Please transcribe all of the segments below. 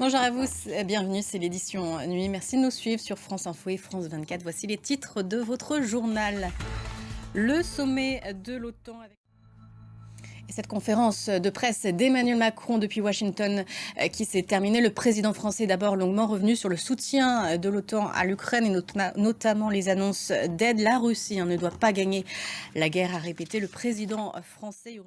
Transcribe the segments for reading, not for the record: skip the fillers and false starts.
Bonjour à vous, bienvenue, c'est l'édition Nuit. Merci de nous suivre sur France Info et France 24. Voici les titres de votre journal. Le sommet de l'OTAN avec... Et cette conférence de presse d'Emmanuel Macron depuis Washington qui s'est terminée. Le président français d'abord longuement revenu sur le soutien de l'OTAN à l'Ukraine et notamment les annonces d'aide. La Russie ne doit pas gagner la guerre, a répété le président français.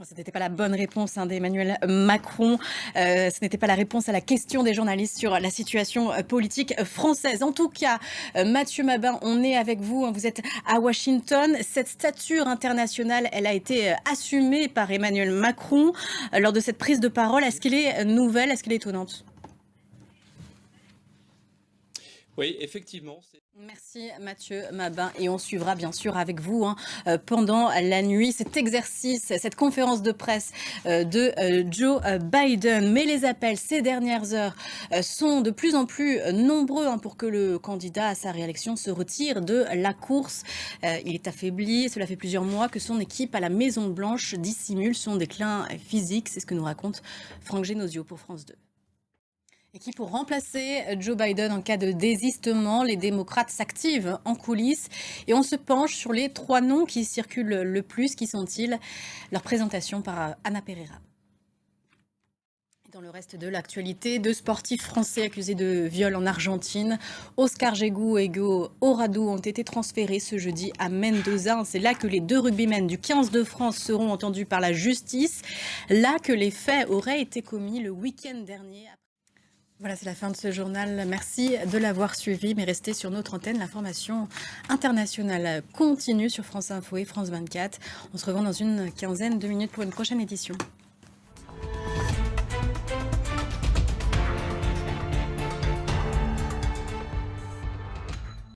Ce n'était pas la bonne réponse d'Emmanuel Macron. Ce n'était pas la réponse à la question des journalistes sur la situation politique française. En tout cas, Mathieu Mabin, on est avec vous. Vous êtes à Washington. Cette stature internationale, elle a été assumée par Emmanuel Macron lors de cette prise de parole. Est-ce qu'elle est nouvelle? Est-ce qu'elle est étonnante? Oui, effectivement. Merci Mathieu Mabin et on suivra bien sûr avec vous pendant la nuit cet exercice, cette conférence de presse de Joe Biden. Mais les appels ces dernières heures sont de plus en plus nombreux pour que le candidat à sa réélection se retire de la course. Il est affaibli, cela fait plusieurs mois que son équipe à la Maison Blanche dissimule son déclin physique. C'est ce que nous raconte Franck Genosio pour France 2. Et qui, pour remplacer Joe Biden en cas de désistement, les démocrates s'activent en coulisses. Et on se penche sur les 3 noms qui circulent le plus. Qui sont-ils? Leur présentation par Anna Pereira. Dans le reste de l'actualité, 2 sportifs français accusés de viol en Argentine, Oscar Jégou et Hugo Oradou, ont été transférés ce jeudi à Mendoza. C'est là que les 2 rugbymen du 15 de France seront entendus par la justice. Là que les faits auraient été commis le week-end dernier. Voilà, c'est la fin de ce journal. Merci de l'avoir suivi, mais restez sur notre antenne. L'information internationale continue sur France Info et France 24. On se revoit dans une quinzaine de minutes pour une prochaine édition.